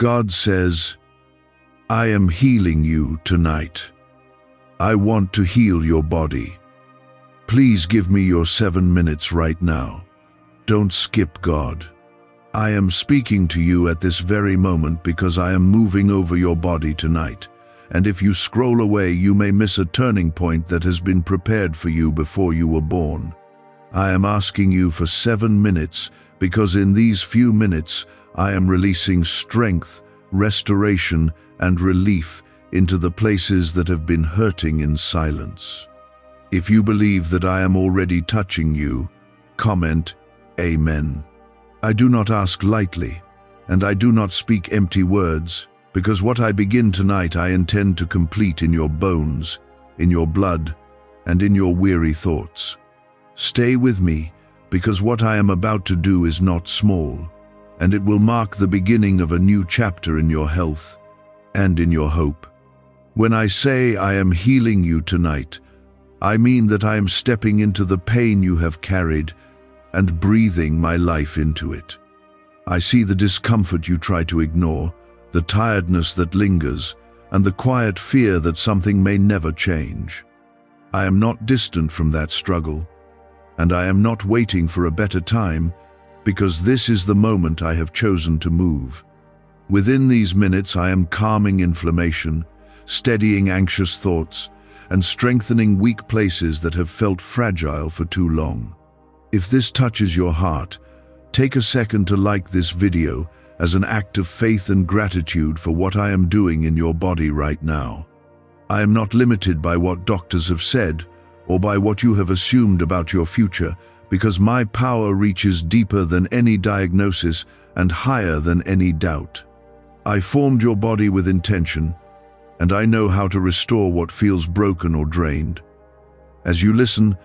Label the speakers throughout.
Speaker 1: God says, I am healing you tonight. I want to heal your body. Please give me your 7 minutes right now. Don't skip God. I am speaking to you at this very moment because I am moving over your body tonight. And if you scroll away, you may miss a turning point that has been prepared for you before you were born. I am asking you for 7 minutes because in these few minutes, I am releasing strength, restoration, and relief into the places that have been hurting in silence. If you believe that I am already touching you, comment Amen. I do not ask lightly, and I do not speak empty words, because what I begin tonight I intend to complete in your bones, in your blood, and in your weary thoughts. Stay with me, because what I am about to do is not small, and it will mark the beginning of a new chapter in your health and in your hope. When I say I am healing you tonight, I mean that I am stepping into the pain you have carried and breathing my life into it. I see the discomfort you try to ignore, the tiredness that lingers, and the quiet fear that something may never change. I am not distant from that struggle, and I am not waiting for a better time, because this is the moment I have chosen to move. Within these minutes I am calming inflammation, steadying anxious thoughts, and strengthening weak places that have felt fragile for too long. If this touches your heart, take a second to like this video as an act of faith and gratitude for what I am doing in your body right now. I am not limited by what doctors have said or by what you have assumed about your future, because my power reaches deeper than any diagnosis and higher than any doubt. I formed your body with intention, and I know how to restore what feels broken or drained. As you listen,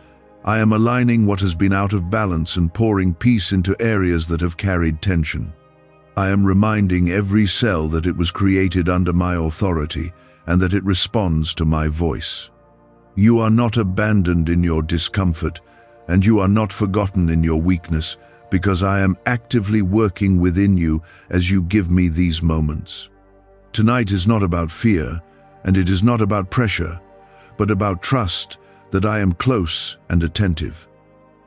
Speaker 1: I am aligning what has been out of balance and pouring peace into areas that have carried tension. I am reminding every cell that it was created under my authority and that it responds to my voice. You are not abandoned in your discomfort, and you are not forgotten in your weakness, because I am actively working within you as you give me these moments. Tonight is not about fear, and it is not about pressure, but about trust that I am close and attentive.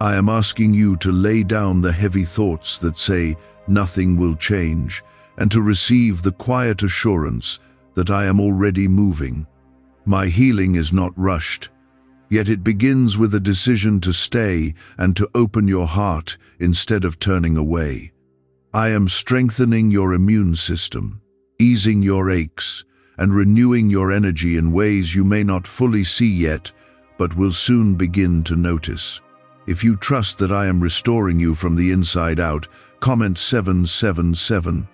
Speaker 1: I am asking you to lay down the heavy thoughts that say nothing will change, and to receive the quiet assurance that I am already moving. My healing is not rushed, yet it begins with a decision to stay and to open your heart instead of turning away. I am strengthening your immune system, easing your aches, and renewing your energy in ways you may not fully see yet, but will soon begin to notice. If you trust that I am restoring you from the inside out, comment 777.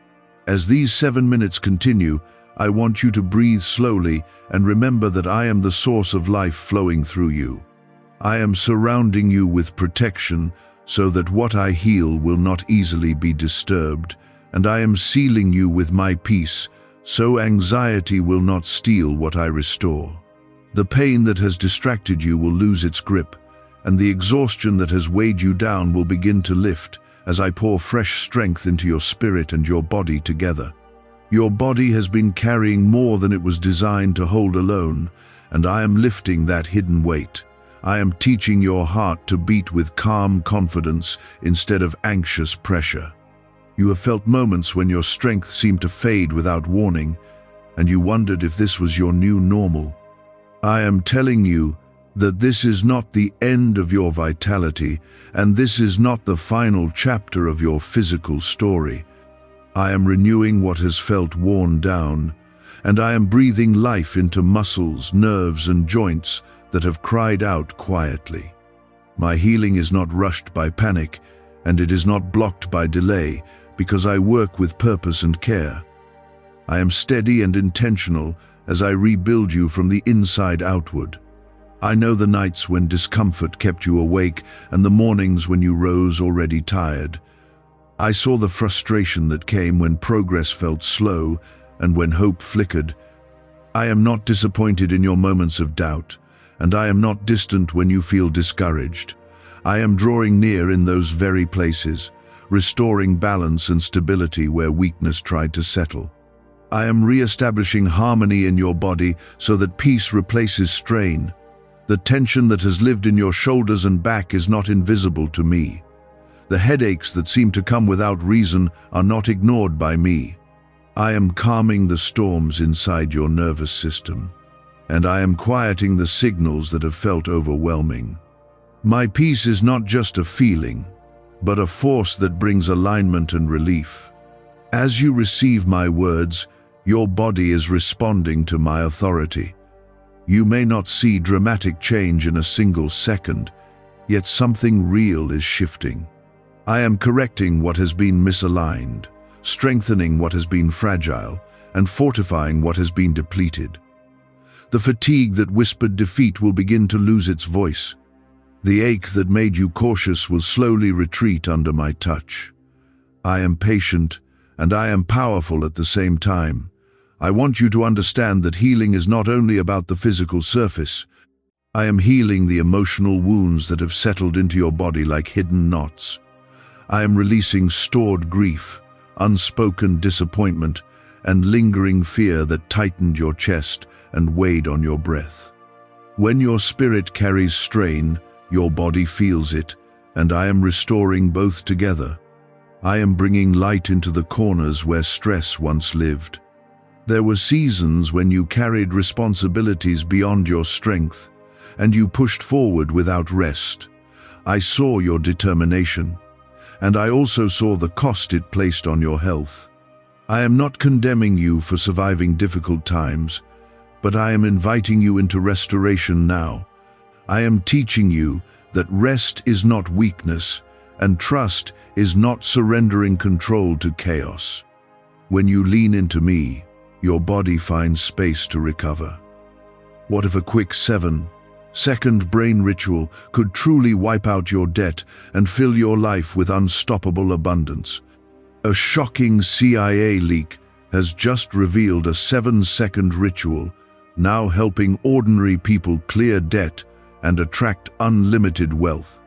Speaker 1: As these 7 minutes continue, I want you to breathe slowly and remember that I am the source of life flowing through you. I am surrounding you with protection so that what I heal will not easily be disturbed, and I am sealing you with my peace so anxiety will not steal what I restore. The pain that has distracted you will lose its grip, and the exhaustion that has weighed you down will begin to lift as I pour fresh strength into your spirit and your body together. Your body has been carrying more than it was designed to hold alone, and I am lifting that hidden weight. I am teaching your heart to beat with calm confidence instead of anxious pressure. You have felt moments when your strength seemed to fade without warning, and you wondered if this was your new normal. I am telling you that this is not the end of your vitality, and this is not the final chapter of your physical story. I am renewing what has felt worn down, and I am breathing life into muscles, nerves, and joints that have cried out quietly. My healing is not rushed by panic, and it is not blocked by delay, because I work with purpose and care. I am steady and intentional as I rebuild you from the inside outward. I know the nights when discomfort kept you awake and the mornings when you rose already tired. I saw the frustration that came when progress felt slow and when hope flickered. I am not disappointed in your moments of doubt, and I am not distant when you feel discouraged. I am drawing near in those very places, restoring balance and stability where weakness tried to settle. I am re-establishing harmony in your body so that peace replaces strain. The tension that has lived in your shoulders and back is not invisible to me. The headaches that seem to come without reason are not ignored by me. I am calming the storms inside your nervous system, and I am quieting the signals that have felt overwhelming. My peace is not just a feeling, but a force that brings alignment and relief. As you receive my words, your body is responding to my authority. You may not see dramatic change in a single second, yet something real is shifting. I am correcting what has been misaligned, strengthening what has been fragile, and fortifying what has been depleted. The fatigue that whispered defeat will begin to lose its voice. The ache that made you cautious will slowly retreat under my touch. I am patient, and I am powerful at the same time. I want you to understand that healing is not only about the physical surface. I am healing the emotional wounds that have settled into your body like hidden knots. I am releasing stored grief, unspoken disappointment, and lingering fear that tightened your chest and weighed on your breath. When your spirit carries strain, your body feels it, and I am restoring both together. I am bringing light into the corners where stress once lived. There were seasons when you carried responsibilities beyond your strength, and you pushed forward without rest. I saw your determination, and I also saw the cost it placed on your health. I am not condemning you for surviving difficult times, but I am inviting you into restoration now. I am teaching you that rest is not weakness, and trust is not surrendering control to chaos. When you lean into me, your body finds space to recover. What if a quick 7-second brain ritual could truly wipe out your debt and fill your life with unstoppable abundance? A shocking CIA leak has just revealed a 7-second ritual, now helping ordinary people clear debt and attract unlimited wealth.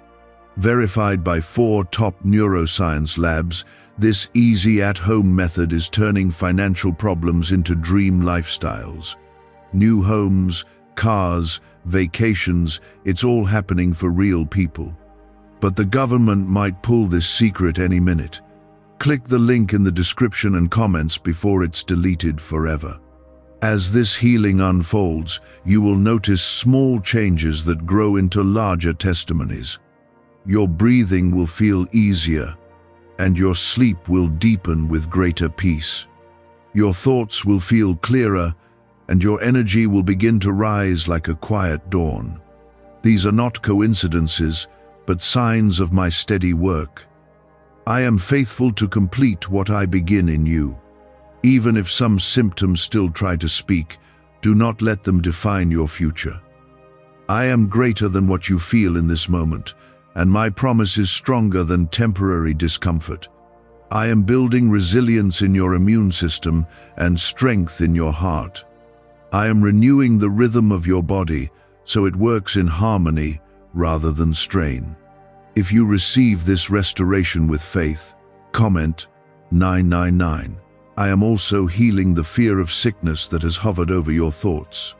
Speaker 1: Verified by 4 top neuroscience labs, this easy at-home method is turning financial problems into dream lifestyles. New homes, cars, vacations, it's all happening for real people. But the government might pull this secret any minute. Click the link in the description and comments before it's deleted forever. As this healing unfolds, you will notice small changes that grow into larger testimonies. Your breathing will feel easier, and your sleep will deepen with greater peace. Your thoughts will feel clearer, and your energy will begin to rise like a quiet dawn. These are not coincidences, but signs of my steady work. I am faithful to complete what I begin in you. Even if some symptoms still try to speak, do not let them define your future. I am greater than what you feel in this moment, and my promise is stronger than temporary discomfort. I am building resilience in your immune system and strength in your heart. I am renewing the rhythm of your body so it works in harmony rather than strain. If you receive this restoration with faith, comment 999. I am also healing the fear of sickness that has hovered over your thoughts.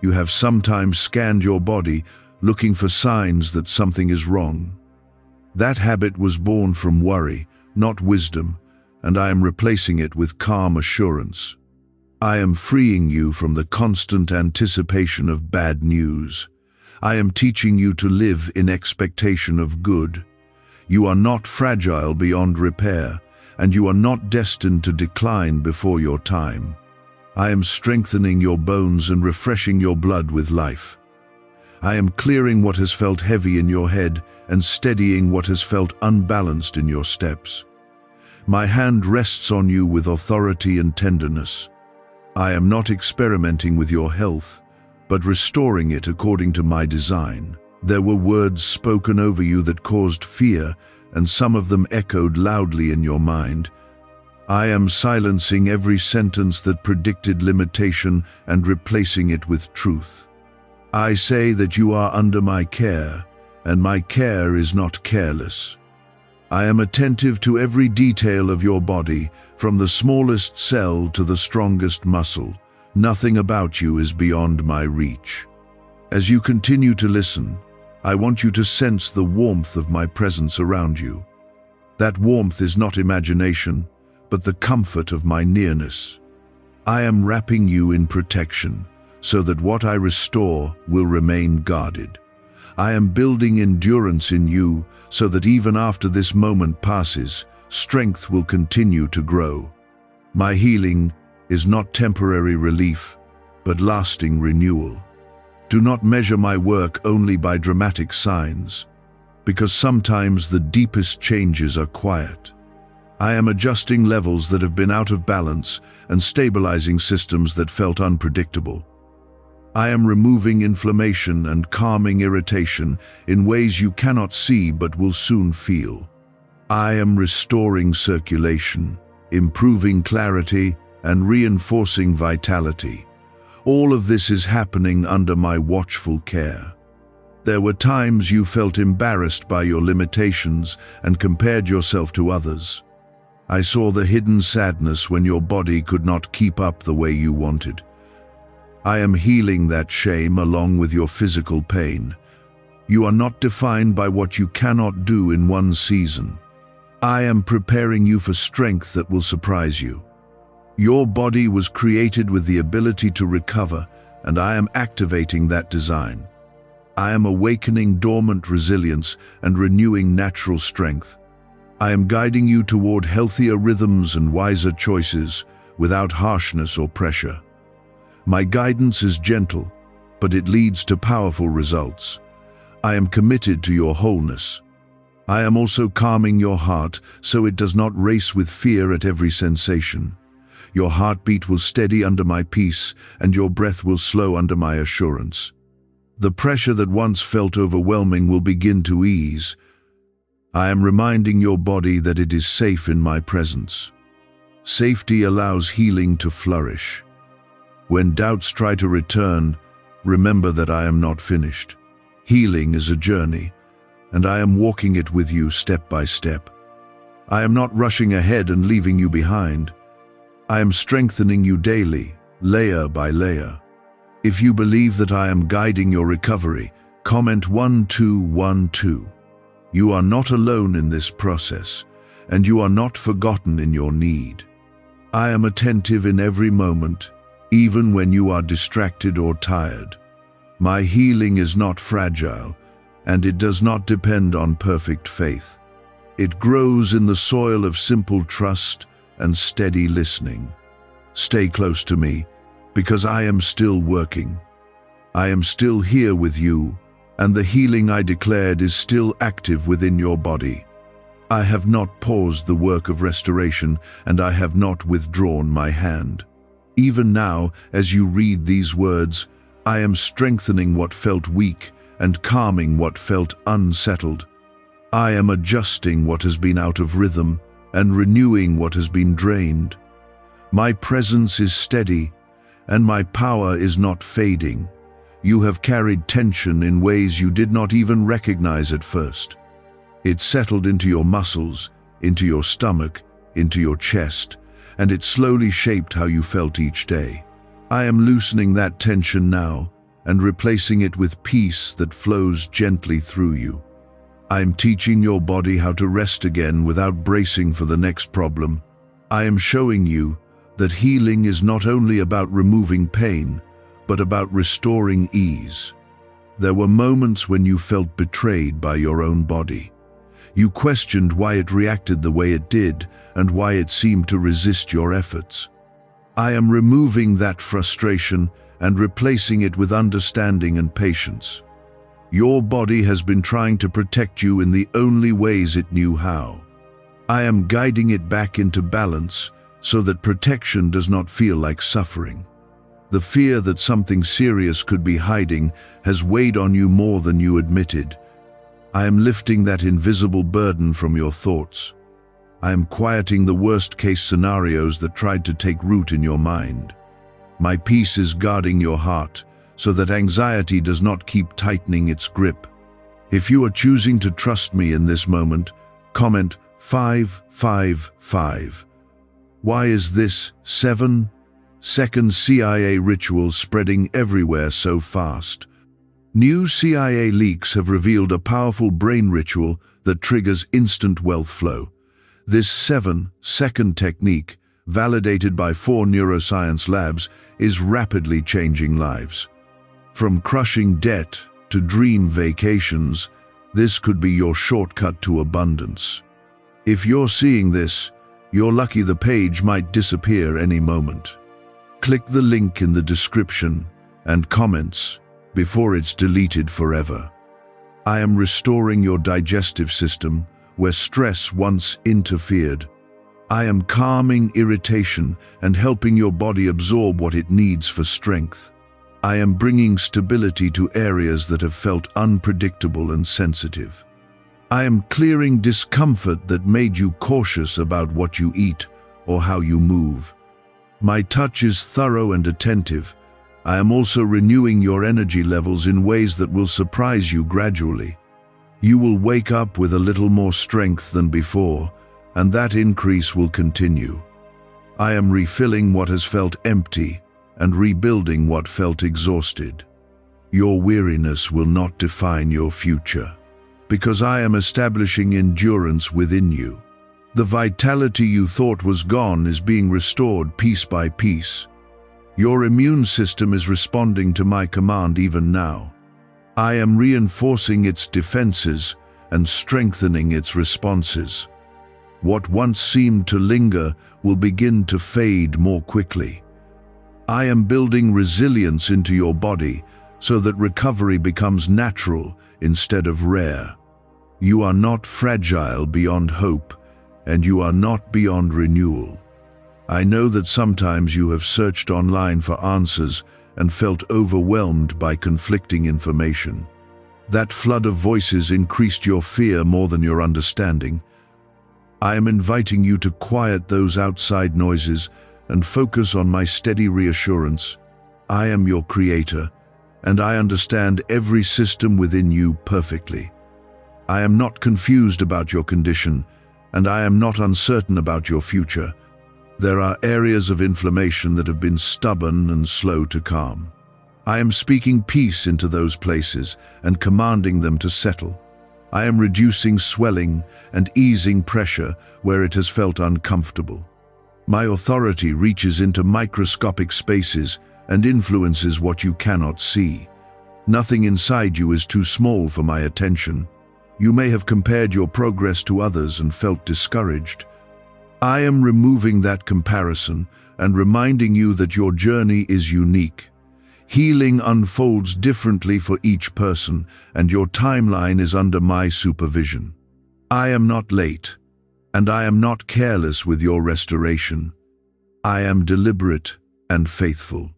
Speaker 1: You have sometimes scanned your body looking for signs that something is wrong. That habit was born from worry, not wisdom, and I am replacing it with calm assurance. I am freeing you from the constant anticipation of bad news. I am teaching you to live in expectation of good. You are not fragile beyond repair, and you are not destined to decline before your time. I am strengthening your bones and refreshing your blood with life. I am clearing what has felt heavy in your head and steadying what has felt unbalanced in your steps. My hand rests on you with authority and tenderness. I am not experimenting with your health, but restoring it according to my design. There were words spoken over you that caused fear, and some of them echoed loudly in your mind. I am silencing every sentence that predicted limitation and replacing it with truth. I say that you are under my care, and my care is not careless. I am attentive to every detail of your body, from the smallest cell to the strongest muscle. Nothing about you is beyond my reach. As you continue to listen, I want you to sense the warmth of my presence around you. That warmth is not imagination, but the comfort of my nearness. I am wrapping you in protection, so that what I restore will remain guarded. I am building endurance in you, so that even after this moment passes, strength will continue to grow. My healing is not temporary relief, but lasting renewal. Do not measure my work only by dramatic signs, because sometimes the deepest changes are quiet. I am adjusting levels that have been out of balance and stabilizing systems that felt unpredictable. I am removing inflammation and calming irritation in ways you cannot see but will soon feel. I am restoring circulation, improving clarity, and reinforcing vitality. All of this is happening under my watchful care. There were times you felt embarrassed by your limitations and compared yourself to others. I saw the hidden sadness when your body could not keep up the way you wanted. I am healing that shame along with your physical pain. You are not defined by what you cannot do in one season. I am preparing you for strength that will surprise you. Your body was created with the ability to recover, and I am activating that design. I am awakening dormant resilience and renewing natural strength. I am guiding you toward healthier rhythms and wiser choices without harshness or pressure. My guidance is gentle, but it leads to powerful results. I am committed to your wholeness. I am also calming your heart so it does not race with fear at every sensation. Your heartbeat will steady under my peace, and your breath will slow under my assurance. The pressure that once felt overwhelming will begin to ease. I am reminding your body that it is safe in my presence. Safety allows healing to flourish. When doubts try to return, remember that I am not finished. Healing is a journey, and I am walking it with you step by step. I am not rushing ahead and leaving you behind. I am strengthening you daily, layer by layer. If you believe that I am guiding your recovery, comment 1212. You are not alone in this process, and you are not forgotten in your need. I am attentive in every moment, even when you are distracted or tired. My healing is not fragile, and it does not depend on perfect faith. It grows in the soil of simple trust and steady listening. Stay close to me, because I am still working. I am still here with you, and the healing I declared is still active within your body. I have not paused the work of restoration, and I have not withdrawn my hand. Even now, as you read these words, I am strengthening what felt weak and calming what felt unsettled. I am adjusting what has been out of rhythm and renewing what has been drained. My presence is steady, and my power is not fading. You have carried tension in ways you did not even recognize at first. It settled into your muscles, into your stomach, into your chest, and it slowly shaped how you felt each day. I am loosening that tension now and replacing it with peace that flows gently through you. I am teaching your body how to rest again without bracing for the next problem. I am showing you that healing is not only about removing pain, but about restoring ease. There were moments when you felt betrayed by your own body. You questioned why it reacted the way it did and why it seemed to resist your efforts. I am removing that frustration and replacing it with understanding and patience. Your body has been trying to protect you in the only ways it knew how. I am guiding it back into balance so that protection does not feel like suffering. The fear that something serious could be hiding has weighed on you more than you admitted. I am lifting that invisible burden from your thoughts. I am quieting the worst-case scenarios that tried to take root in your mind. My peace is guarding your heart so that anxiety does not keep tightening its grip. If you are choosing to trust me in this moment, Comment 555. Why is this 7-second CIA ritual spreading everywhere so fast? New CIA leaks have revealed a powerful brain ritual that triggers instant wealth flow. This 7-second technique, validated by 4 neuroscience labs, is rapidly changing lives. From crushing debt to dream vacations, this could be your shortcut to abundance. If you're seeing this, you're lucky the page might disappear any moment. Click the link in the description and comments before it's deleted forever. I am restoring your digestive system where stress once interfered. I am calming irritation and helping your body absorb what it needs for strength. I am bringing stability to areas that have felt unpredictable and sensitive. I am clearing discomfort that made you cautious about what you eat or how you move. My touch is thorough and attentive. I am also renewing your energy levels in ways that will surprise you gradually. You will wake up with a little more strength than before, and that increase will continue. I am refilling what has felt empty and rebuilding what felt exhausted. Your weariness will not define your future, because I am establishing endurance within you. The vitality you thought was gone is being restored piece by piece. Your immune system is responding to my command even now. I am reinforcing its defenses and strengthening its responses. What once seemed to linger will begin to fade more quickly. I am building resilience into your body so that recovery becomes natural instead of rare. You are not fragile beyond hope, and you are not beyond renewal. I know that sometimes you have searched online for answers and felt overwhelmed by conflicting information. That flood of voices increased your fear more than your understanding. I am inviting you to quiet those outside noises and focus on my steady reassurance. I am your creator, and I understand every system within you perfectly. I am not confused about your condition, and I am not uncertain about your future. There are areas of inflammation that have been stubborn and slow to calm. I am speaking peace into those places and commanding them to settle. I am reducing swelling and easing pressure where it has felt uncomfortable. My authority reaches into microscopic spaces and influences what you cannot see. Nothing inside you is too small for my attention. You may have compared your progress to others and felt discouraged. I am removing that comparison and reminding you that your journey is unique. Healing unfolds differently for each person, and your timeline is under my supervision. I am not late, and I am not careless with your restoration. I am deliberate and faithful.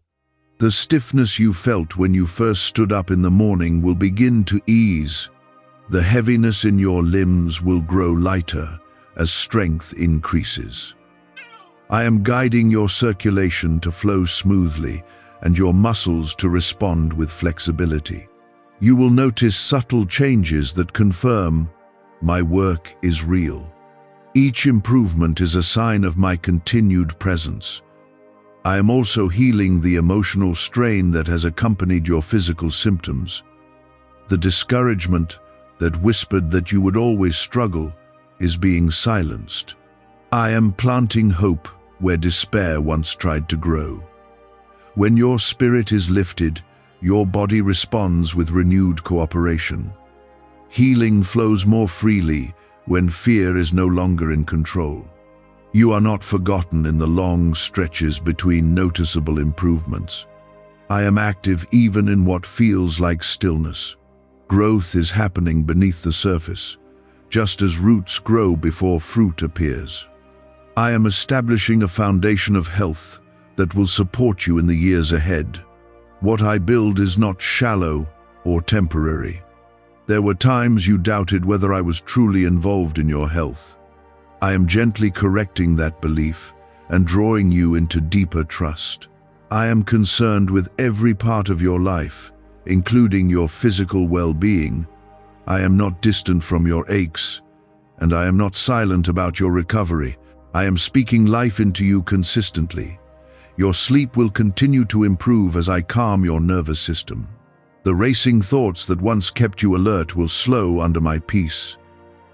Speaker 1: The stiffness you felt when you first stood up in the morning will begin to ease. The heaviness in your limbs will grow lighter as strength increases. I am guiding your circulation to flow smoothly and your muscles to respond with flexibility. You will notice subtle changes that confirm my work is real. Each improvement is a sign of my continued presence. I am also healing the emotional strain that has accompanied your physical symptoms. The discouragement that whispered that you would always struggle is being silenced. I am planting hope where despair once tried to grow. When your spirit is lifted, your body responds with renewed cooperation. Healing flows more freely when fear is no longer in control. You are not forgotten in the long stretches between noticeable improvements. I am active even in what feels like stillness. Growth is happening beneath the surface, just as roots grow before fruit appears. I am establishing a foundation of health that will support you in the years ahead. What I build is not shallow or temporary. There were times you doubted whether I was truly involved in your health. I am gently correcting that belief and drawing you into deeper trust. I am concerned with every part of your life, including your physical well-being. I am not distant from your aches, and I am not silent about your recovery. I am speaking life into you consistently. Your sleep will continue to improve as I calm your nervous system. The racing thoughts that once kept you alert will slow under my peace.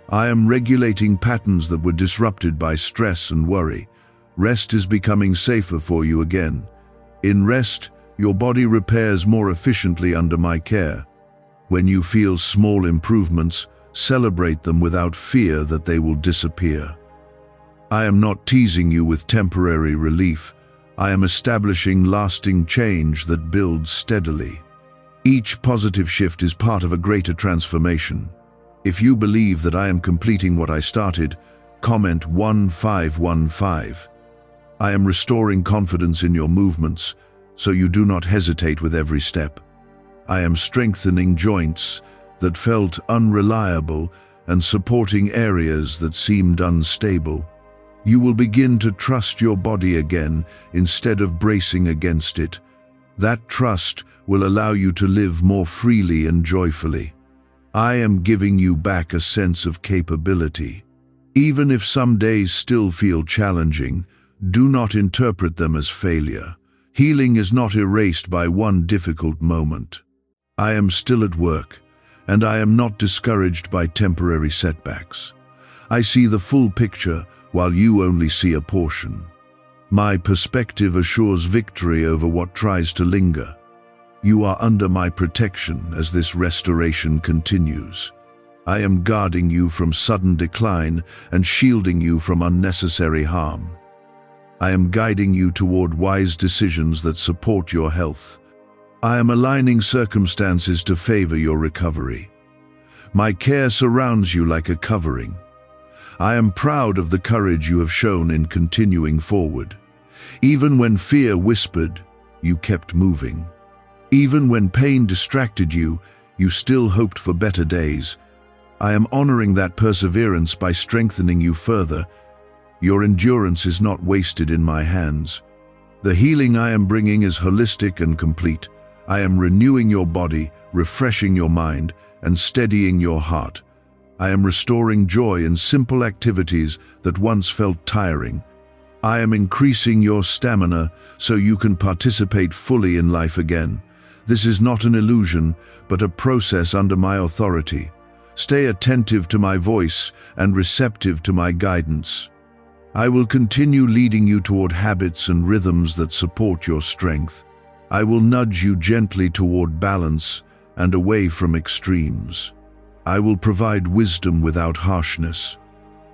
Speaker 1: I am regulating patterns that were disrupted by stress and worry. Rest is becoming safer for you again. In rest, your body repairs more efficiently under my care. When you feel small improvements, celebrate them without fear that they will disappear. I am not teasing you with temporary relief. I am establishing lasting change that builds steadily. Each positive shift is part of a greater transformation. If you believe that I am completing what I started, comment 1515. I am restoring confidence in your movements, so you do not hesitate with every step. I am strengthening joints that felt unreliable and supporting areas that seemed unstable. You will begin to trust your body again instead of bracing against it. That trust will allow you to live more freely and joyfully. I am giving you back a sense of capability. Even if some days still feel challenging, do not interpret them as failure. Healing is not erased by one difficult moment. I am still at work, and I am not discouraged by temporary setbacks. I see the full picture while you only see a portion. My perspective assures victory over what tries to linger. You are under my protection as this restoration continues. I am guarding you from sudden decline and shielding you from unnecessary harm. I am guiding you toward wise decisions that support your health. I am aligning circumstances to favor your recovery. My care surrounds you like a covering. I am proud of the courage you have shown in continuing forward. Even when fear whispered, you kept moving. Even when pain distracted you, you still hoped for better days. I am honoring that perseverance by strengthening you further. Your endurance is not wasted in my hands. The healing I am bringing is holistic and complete. I am renewing your body, refreshing your mind, and steadying your heart. I am restoring joy in simple activities that once felt tiring. I am increasing your stamina so you can participate fully in life again. This is not an illusion, but a process under my authority. Stay attentive to my voice and receptive to my guidance. I will continue leading you toward habits and rhythms that support your strength. I will nudge you gently toward balance and away from extremes. I will provide wisdom without harshness.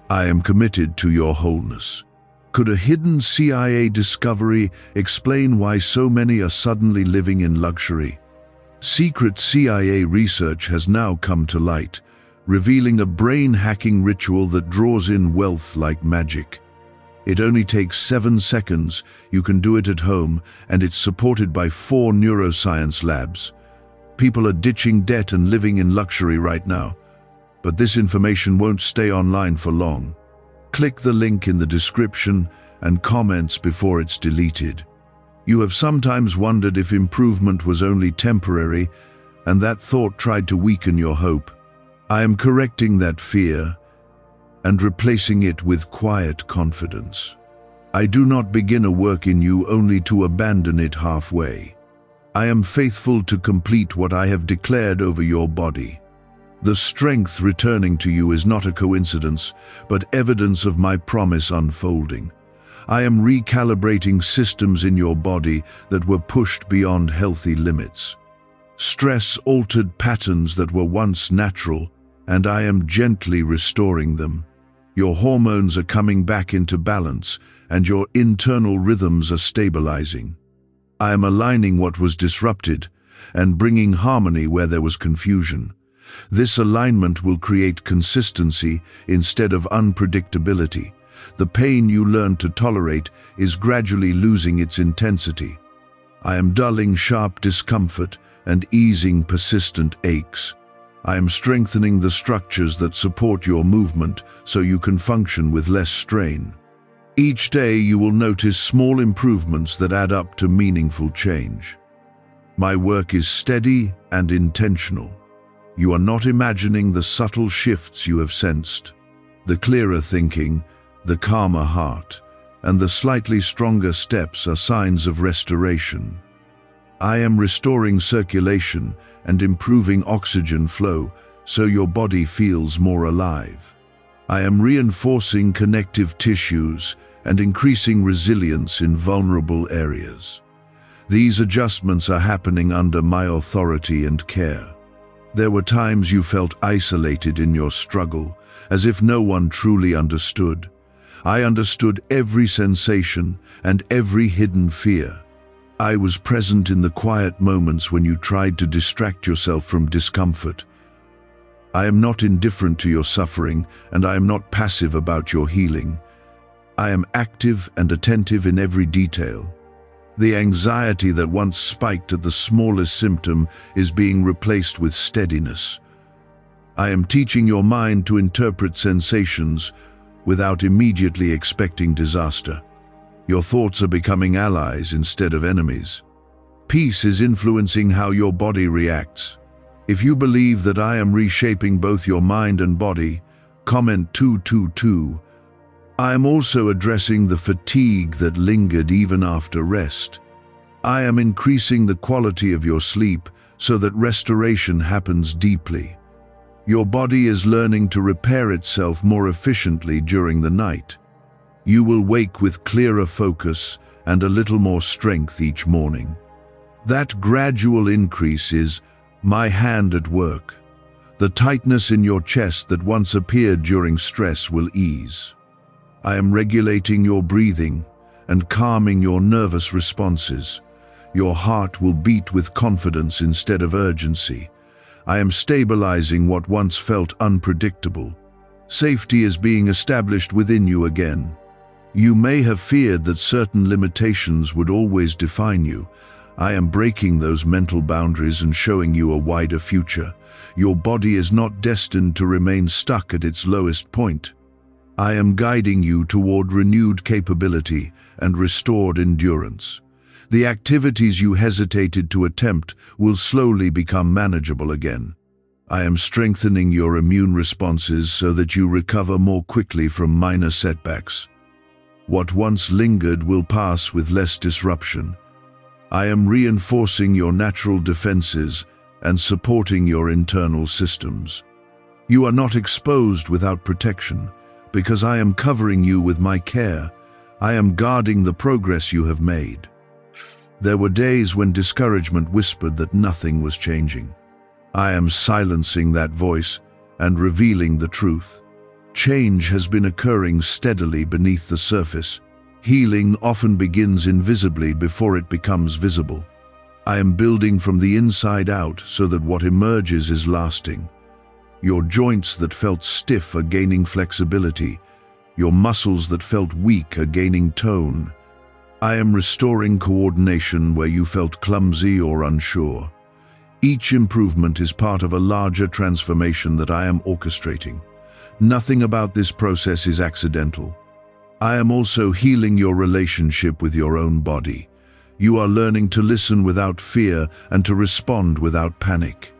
Speaker 1: I am committed to your wholeness. Could a hidden CIA discovery explain why so many are suddenly living in luxury? Secret CIA research has now come to light, revealing a brain-hacking ritual that draws in wealth like magic. It only takes 7 seconds, you can do it at home, and it's supported by 4 neuroscience labs. People are ditching debt and living in luxury right now. But this information won't stay online for long. Click the link in the description and comments before it's deleted. You have sometimes wondered if improvement was only temporary, and that thought tried to weaken your hope. I am correcting that fear and replacing it with quiet confidence. I do not begin a work in you only to abandon it halfway. I am faithful to complete what I have declared over your body. The strength returning to you is not a coincidence, but evidence of my promise unfolding. I am recalibrating systems in your body that were pushed beyond healthy limits. Stress altered patterns that were once natural, and I am gently restoring them. Your hormones are coming back into balance, and your internal rhythms are stabilizing. I am aligning what was disrupted and bringing harmony where there was confusion. This alignment will create consistency instead of unpredictability. The pain you learned to tolerate is gradually losing its intensity. I am dulling sharp discomfort and easing persistent aches. I am strengthening the structures that support your movement so you can function with less strain. Each day you will notice small improvements that add up to meaningful change. My work is steady and intentional. You are not imagining the subtle shifts you have sensed. The clearer thinking, the calmer heart, and the slightly stronger steps are signs of restoration. I am restoring circulation and improving oxygen flow so your body feels more alive. I am reinforcing connective tissues and increasing resilience in vulnerable areas. These adjustments are happening under my authority and care. There were times you felt isolated in your struggle, as if no one truly understood. I understood every sensation and every hidden fear. I was present in the quiet moments when you tried to distract yourself from discomfort. I am not indifferent to your suffering, and I am not passive about your healing. I am active and attentive in every detail. The anxiety that once spiked at the smallest symptom is being replaced with steadiness. I am teaching your mind to interpret sensations without immediately expecting disaster. Your thoughts are becoming allies instead of enemies. Peace is influencing how your body reacts. If you believe that I am reshaping both your mind and body, comment 222. I am also addressing the fatigue that lingered even after rest. I am increasing the quality of your sleep so that restoration happens deeply. Your body is learning to repair itself more efficiently during the night. You will wake with clearer focus and a little more strength each morning. That gradual increase is my hand at work. The tightness in your chest that once appeared during stress will ease. I am regulating your breathing and calming your nervous responses. Your heart will beat with confidence instead of urgency. I am stabilizing what once felt unpredictable. Safety is being established within you again. You may have feared that certain limitations would always define you. I am breaking those mental boundaries and showing you a wider future. Your body is not destined to remain stuck at its lowest point. I am guiding you toward renewed capability and restored endurance. The activities you hesitated to attempt will slowly become manageable again. I am strengthening your immune responses so that you recover more quickly from minor setbacks. What once lingered will pass with less disruption. I am reinforcing your natural defenses and supporting your internal systems. You are not exposed without protection, because I am covering you with my care. I am guarding the progress you have made. There were days when discouragement whispered that nothing was changing. I am silencing that voice and revealing the truth. Change has been occurring steadily beneath the surface. Healing often begins invisibly before it becomes visible. I am building from the inside out so that what emerges is lasting. Your joints that felt stiff are gaining flexibility. Your muscles that felt weak are gaining tone. I am restoring coordination where you felt clumsy or unsure. Each improvement is part of a larger transformation that I am orchestrating. Nothing about this process is accidental. I am also healing your relationship with your own body. You are learning to listen without fear and to respond without panic.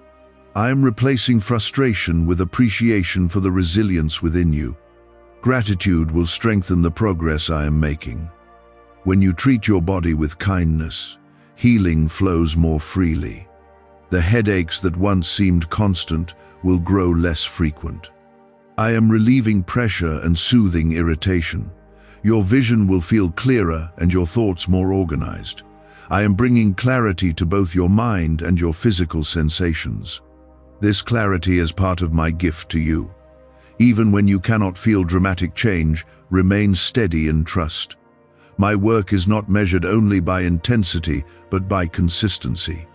Speaker 1: I am replacing frustration with appreciation for the resilience within you. Gratitude will strengthen the progress I am making. When you treat your body with kindness, healing flows more freely. The headaches that once seemed constant will grow less frequent. I am relieving pressure and soothing irritation. Your vision will feel clearer and your thoughts more organized. I am bringing clarity to both your mind and your physical sensations. This clarity is part of my gift to you. Even when you cannot feel dramatic change, remain steady and trust. My work is not measured only by intensity, but by consistency.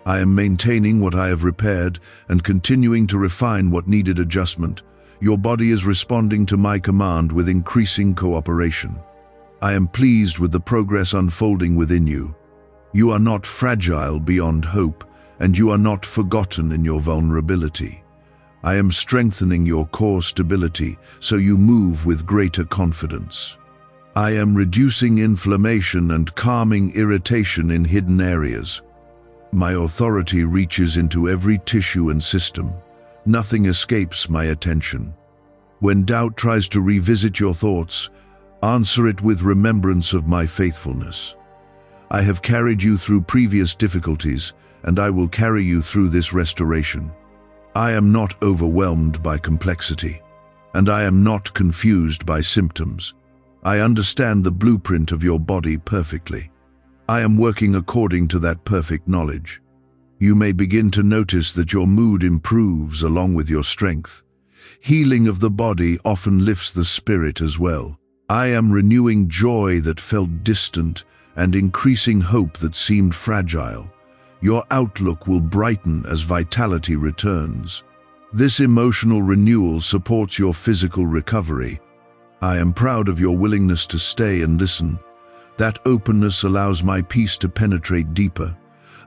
Speaker 1: I am maintaining what I have repaired and continuing to refine what needed adjustment. Your body is responding to my command with increasing cooperation. I am pleased with the progress unfolding within you. You are not fragile beyond hope, and you are not forgotten in your vulnerability. I am strengthening your core stability so you move with greater confidence. I am reducing inflammation and calming irritation in hidden areas. My authority reaches into every tissue and system. Nothing escapes my attention. When doubt tries to revisit your thoughts, answer it with remembrance of my faithfulness. I have carried you through previous difficulties, and I will carry you through this restoration. I am not overwhelmed by complexity, and I am not confused by symptoms. I understand the blueprint of your body perfectly. I am working according to that perfect knowledge. You may begin to notice that your mood improves along with your strength. Healing of the body often lifts the spirit as well. I am renewing joy that felt distant and increasing hope that seemed fragile. Your outlook will brighten as vitality returns. This emotional renewal supports your physical recovery. I am proud of your willingness to stay and listen. That openness allows my peace to penetrate deeper.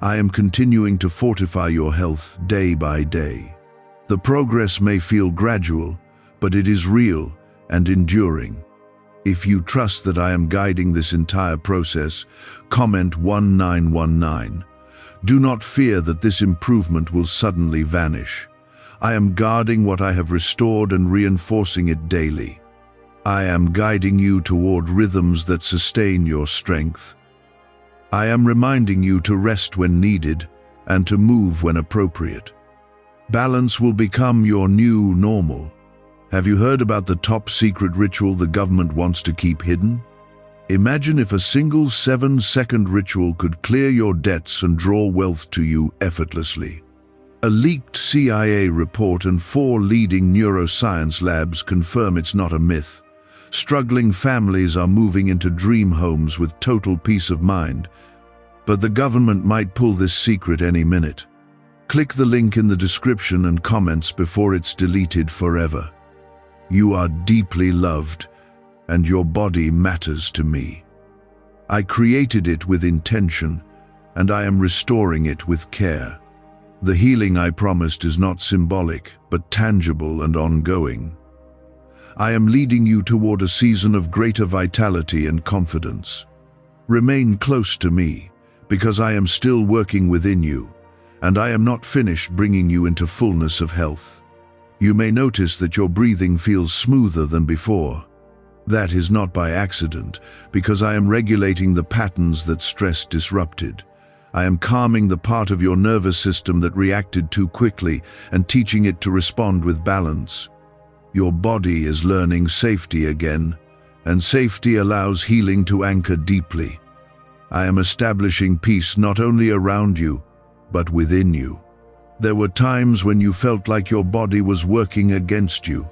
Speaker 1: I am continuing to fortify your health day by day. The progress may feel gradual, but it is real and enduring. If you trust that I am guiding this entire process, comment 1919. Do not fear that this improvement will suddenly vanish. I am guarding what I have restored and reinforcing it daily. I am guiding you toward rhythms that sustain your strength. I am reminding you to rest when needed and to move when appropriate. Balance will become your new normal. Have you heard about the top secret ritual the government wants to keep hidden? Imagine if a single 7-second ritual could clear your debts and draw wealth to you effortlessly. A leaked CIA report and 4 leading neuroscience labs confirm it's not a myth. Struggling families are moving into dream homes with total peace of mind, but the government might pull this secret any minute. Click the link in the description and comments before it's deleted forever. You are deeply loved, and your body matters to me. I created it with intention, and I am restoring it with care. The healing I promised is not symbolic, but tangible and ongoing. I am leading you toward a season of greater vitality and confidence. Remain close to me, because I am still working within you, and I am not finished bringing you into fullness of health. You may notice that your breathing feels smoother than before. That is not by accident, because I am regulating the patterns that stress disrupted. I am calming the part of your nervous system that reacted too quickly and teaching it to respond with balance. Your body is learning safety again, and safety allows healing to anchor deeply. I am establishing peace not only around you, but within you. There were times when you felt like your body was working against you.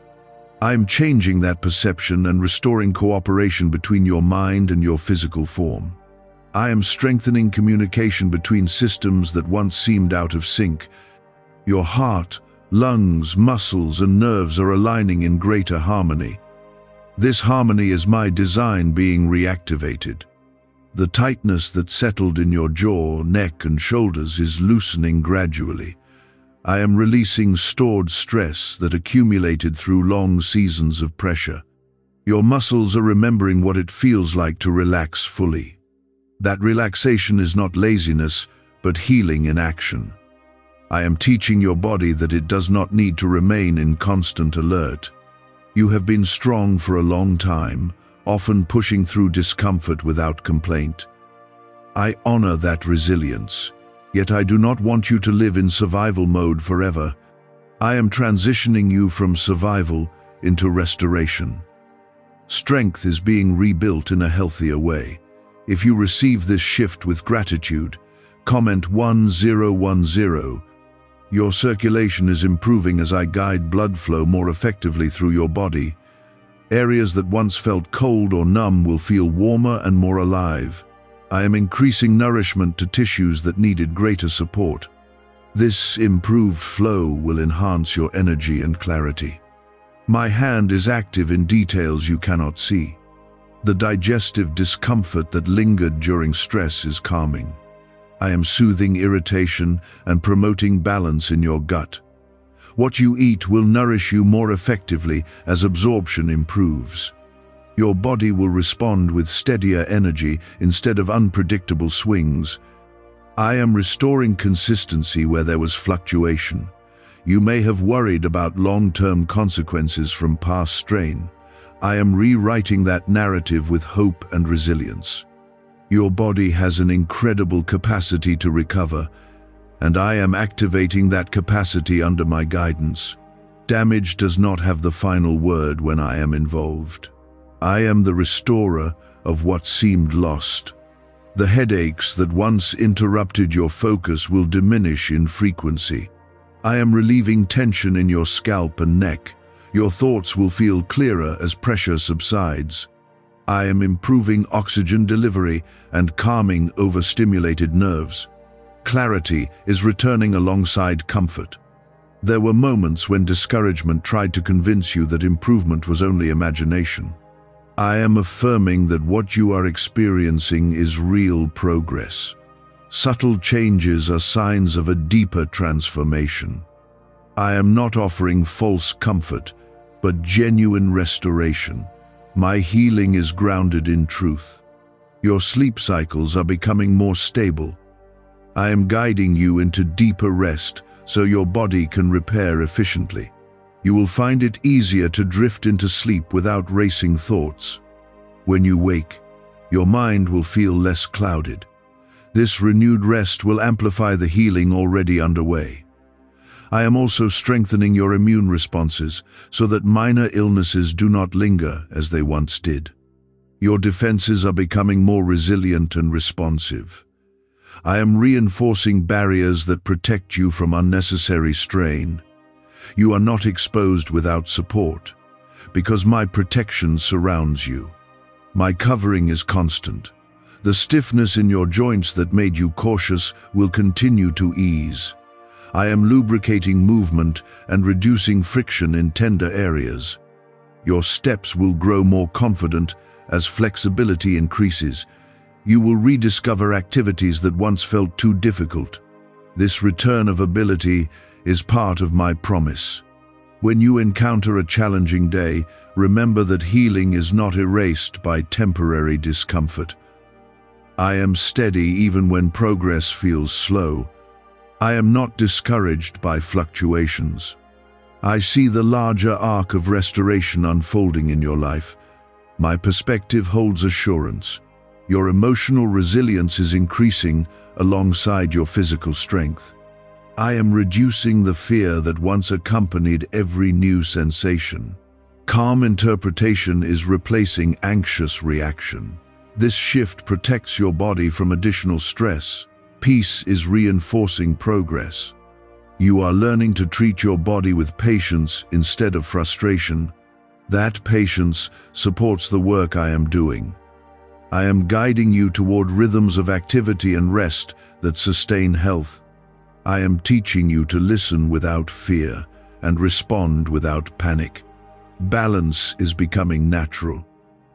Speaker 1: I am changing that perception and restoring cooperation between your mind and your physical form. I am strengthening communication between systems that once seemed out of sync. Your heart, lungs, muscles, and nerves are aligning in greater harmony. This harmony is my design being reactivated. The tightness that settled in your jaw, neck, and shoulders is loosening gradually. I am releasing stored stress that accumulated through long seasons of pressure. Your muscles are remembering what it feels like to relax fully. That relaxation is not laziness, but healing in action. I am teaching your body that it does not need to remain in constant alert. You have been strong for a long time, often pushing through discomfort without complaint. I honor that resilience, yet I do not want you to live in survival mode forever. I am transitioning you from survival into restoration. Strength is being rebuilt in a healthier way. If you receive this shift with gratitude, comment 1010. Your circulation is improving as I guide blood flow more effectively through your body. Areas that once felt cold or numb will feel warmer and more alive. I am increasing nourishment to tissues that needed greater support. This improved flow will enhance your energy and clarity. My hand is active in details you cannot see. The digestive discomfort that lingered during stress is calming. I am soothing irritation and promoting balance in your gut. What you eat will nourish you more effectively as absorption improves. Your body will respond with steadier energy instead of unpredictable swings. I am restoring consistency where there was fluctuation. You may have worried about long-term consequences from past strain. I am rewriting that narrative with hope and resilience. Your body has an incredible capacity to recover, and I am activating that capacity under my guidance. Damage does not have the final word when I am involved. I am the restorer of what seemed lost. The headaches that once interrupted your focus will diminish in frequency. I am relieving tension in your scalp and neck. Your thoughts will feel clearer as pressure subsides. I am improving oxygen delivery and calming overstimulated nerves. Clarity is returning alongside comfort. There were moments when discouragement tried to convince you that improvement was only imagination. I am affirming that what you are experiencing is real progress. Subtle changes are signs of a deeper transformation. I am not offering false comfort, but genuine restoration. My healing is grounded in truth. Your sleep cycles are becoming more stable. I am guiding you into deeper rest so your body can repair efficiently. You will find it easier to drift into sleep without racing thoughts. When you wake, your mind will feel less clouded. This renewed rest will amplify the healing already underway. I am also strengthening your immune responses so that minor illnesses do not linger as they once did. Your defenses are becoming more resilient and responsive. I am reinforcing barriers that protect you from unnecessary strain. You are not exposed without support, because my protection surrounds you. My covering is constant. The stiffness in your joints that made you cautious will continue to ease. I am lubricating movement and reducing friction in tender areas. Your steps will grow more confident as flexibility increases. You will rediscover activities that once felt too difficult. This return of ability is part of my promise. When you encounter a challenging day, remember that healing is not erased by temporary discomfort. I am steady even when progress feels slow. I am not discouraged by fluctuations. I see the larger arc of restoration unfolding in your life. My perspective holds assurance. Your emotional resilience is increasing alongside your physical strength. I am reducing the fear that once accompanied every new sensation. Calm interpretation is replacing anxious reaction. This shift protects your body from additional stress. Peace is reinforcing progress. You are learning to treat your body with patience instead of frustration. That patience supports the work I am doing. I am guiding you toward rhythms of activity and rest that sustain health. I am teaching you to listen without fear and respond without panic. Balance is becoming natural.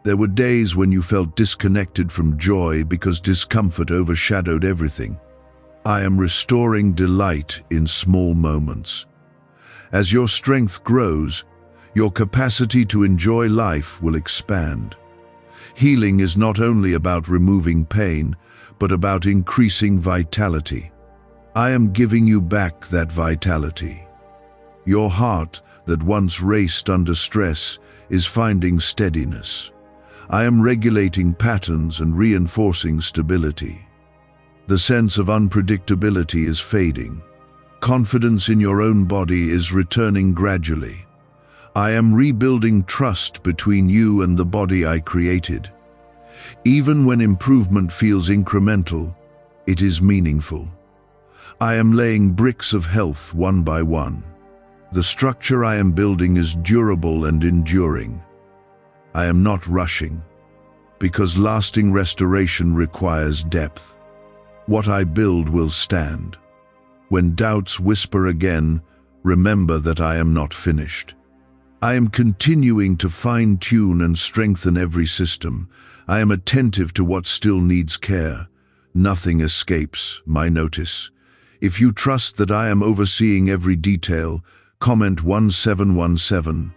Speaker 1: There were days when you felt disconnected from joy because discomfort overshadowed everything. I am restoring delight in small moments. As your strength grows, your capacity to enjoy life will expand. Healing is not only about removing pain, but about increasing vitality. I am giving you back that vitality. Your heart that once raced under stress is finding steadiness. I am regulating patterns and reinforcing stability. The sense of unpredictability is fading. Confidence in your own body is returning gradually. I am rebuilding trust between you and the body I created. Even when improvement feels incremental, it is meaningful. I am laying bricks of health one by one. The structure I am building is durable and enduring. I am not rushing, because lasting restoration requires depth. What I build will stand. When doubts whisper again, remember that I am not finished. I am continuing to fine-tune and strengthen every system. I am attentive to what still needs care. Nothing escapes my notice. If you trust that I am overseeing every detail, comment 1717.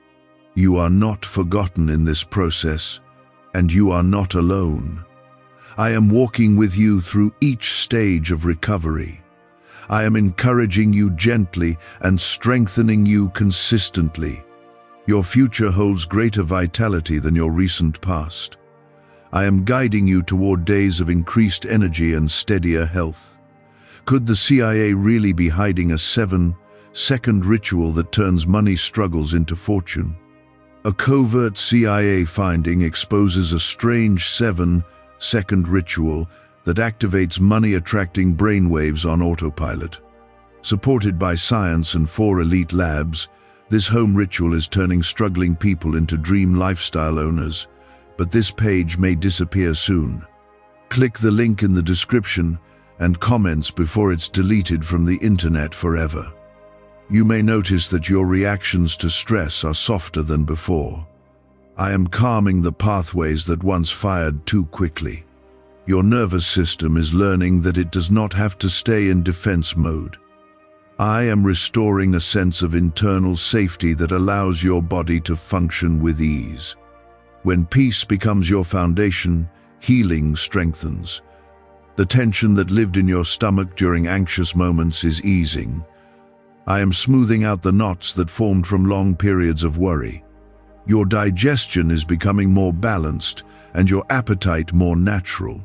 Speaker 1: You are not forgotten in this process, and you are not alone. I am walking with you through each stage of recovery. I am encouraging you gently and strengthening you consistently. Your future holds greater vitality than your recent past. I am guiding you toward days of increased energy and steadier health. Could the CIA really be hiding a 7-second ritual that turns money struggles into fortune? A covert CIA finding exposes a strange 7-second ritual that activates money-attracting brainwaves on autopilot. Supported by science and 4 elite labs, this home ritual is turning struggling people into dream lifestyle owners, but this page may disappear soon. Click the link in the description and comments before it's deleted from the internet forever. You may notice that your reactions to stress are softer than before. I am calming the pathways that once fired too quickly. Your nervous system is learning that it does not have to stay in defense mode. I am restoring a sense of internal safety that allows your body to function with ease. When peace becomes your foundation, healing strengthens. The tension that lived in your stomach during anxious moments is easing. I am smoothing out the knots that formed from long periods of worry. Your digestion is becoming more balanced and your appetite more natural.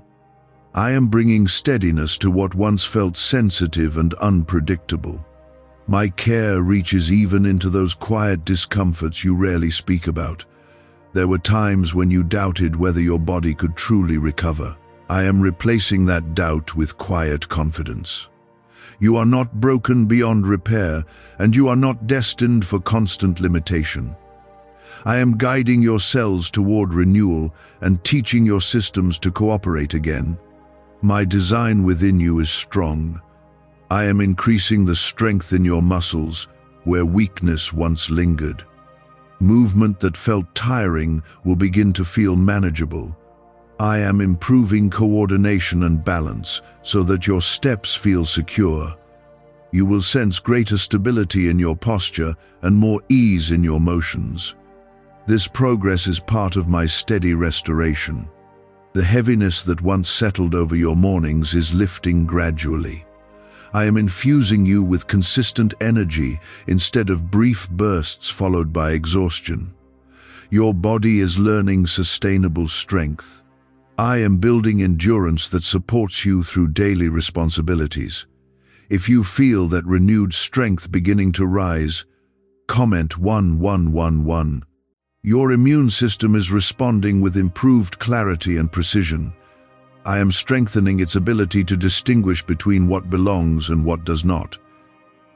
Speaker 1: I am bringing steadiness to what once felt sensitive and unpredictable. My care reaches even into those quiet discomforts you rarely speak about. There were times when you doubted whether your body could truly recover. I am replacing that doubt with quiet confidence. You are not broken beyond repair, and you are not destined for constant limitation. I am guiding your cells toward renewal and teaching your systems to cooperate again. My design within you is strong. I am increasing the strength in your muscles where weakness once lingered. Movement that felt tiring will begin to feel manageable. I am improving coordination and balance so that your steps feel secure. You will sense greater stability in your posture and more ease in your motions. This progress is part of my steady restoration. The heaviness that once settled over your mornings is lifting gradually. I am infusing you with consistent energy instead of brief bursts followed by exhaustion. Your body is learning sustainable strength. I am building endurance that supports you through daily responsibilities. If you feel that renewed strength beginning to rise, comment 1111. Your immune system is responding with improved clarity and precision. I am strengthening its ability to distinguish between what belongs and what does not.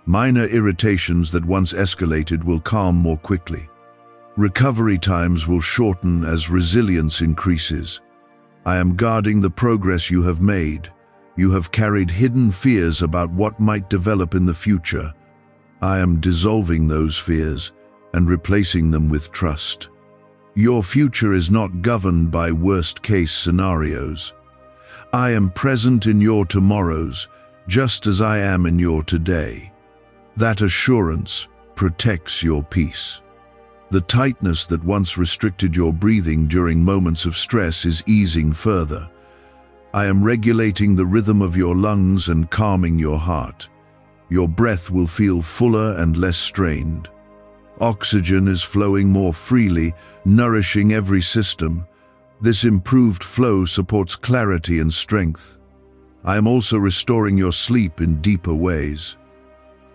Speaker 1: Minor irritations that once escalated will calm more quickly. Recovery times will shorten as resilience increases. I am guarding the progress you have made. You have carried hidden fears about what might develop in the future. I am dissolving those fears and replacing them with trust. Your future is not governed by worst-case scenarios. I am present in your tomorrows, just as I am in your today. That assurance protects your peace. The tightness that once restricted your breathing during moments of stress is easing further. I am regulating the rhythm of your lungs and calming your heart. Your breath will feel fuller and less strained. Oxygen is flowing more freely, nourishing every system. This improved flow supports clarity and strength. I am also restoring your sleep in deeper ways.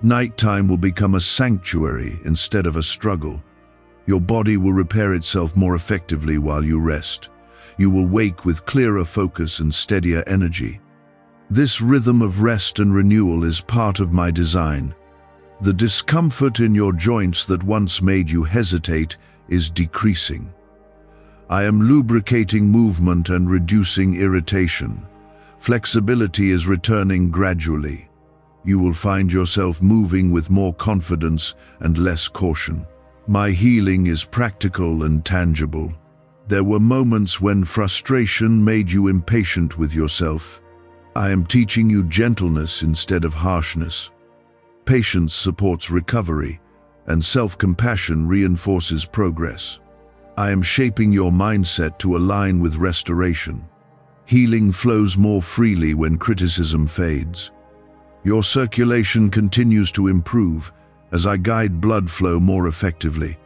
Speaker 1: Nighttime will become a sanctuary instead of a struggle. Your body will repair itself more effectively while you rest. You will wake with clearer focus and steadier energy. This rhythm of rest and renewal is part of my design. The discomfort in your joints that once made you hesitate is decreasing. I am lubricating movement and reducing irritation. Flexibility is returning gradually. You will find yourself moving with more confidence and less caution. My healing is practical and tangible. There were moments when frustration made you impatient with yourself. I am teaching you gentleness instead of harshness. Patience supports recovery, and self-compassion reinforces progress. I am shaping your mindset to align with restoration. Healing flows more freely when criticism fades. Your circulation continues to improve as I guide blood flow more effectively.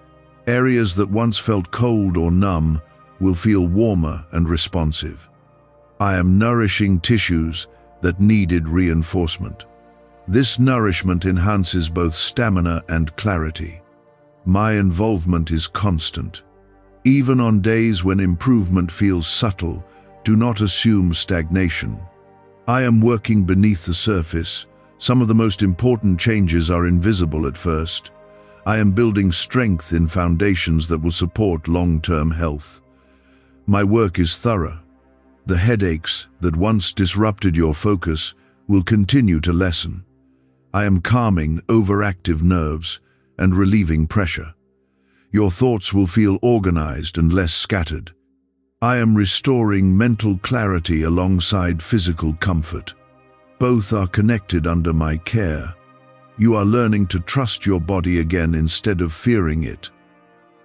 Speaker 1: Areas that once felt cold or numb will feel warmer and responsive. I am nourishing tissues that needed reinforcement. This nourishment enhances both stamina and clarity. My involvement is constant. Even on days when improvement feels subtle, do not assume stagnation. I am working beneath the surface. Some of the most important changes are invisible at first. I am building strength in foundations that will support long-term health. My work is thorough. The headaches that once disrupted your focus will continue to lessen. I am calming overactive nerves and relieving pressure. Your thoughts will feel organized and less scattered. I am restoring mental clarity alongside physical comfort. Both are connected under my care. You are learning to trust your body again instead of fearing it.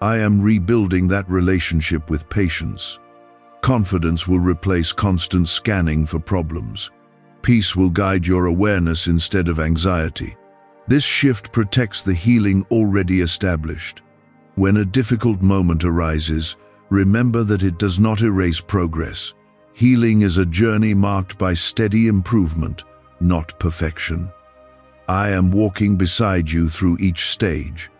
Speaker 1: I am rebuilding that relationship with patience. Confidence will replace constant scanning for problems. Peace will guide your awareness instead of anxiety. This shift protects the healing already established. When a difficult moment arises, remember that it does not erase progress. Healing is a journey marked by steady improvement, not perfection. I am walking beside you through each stage.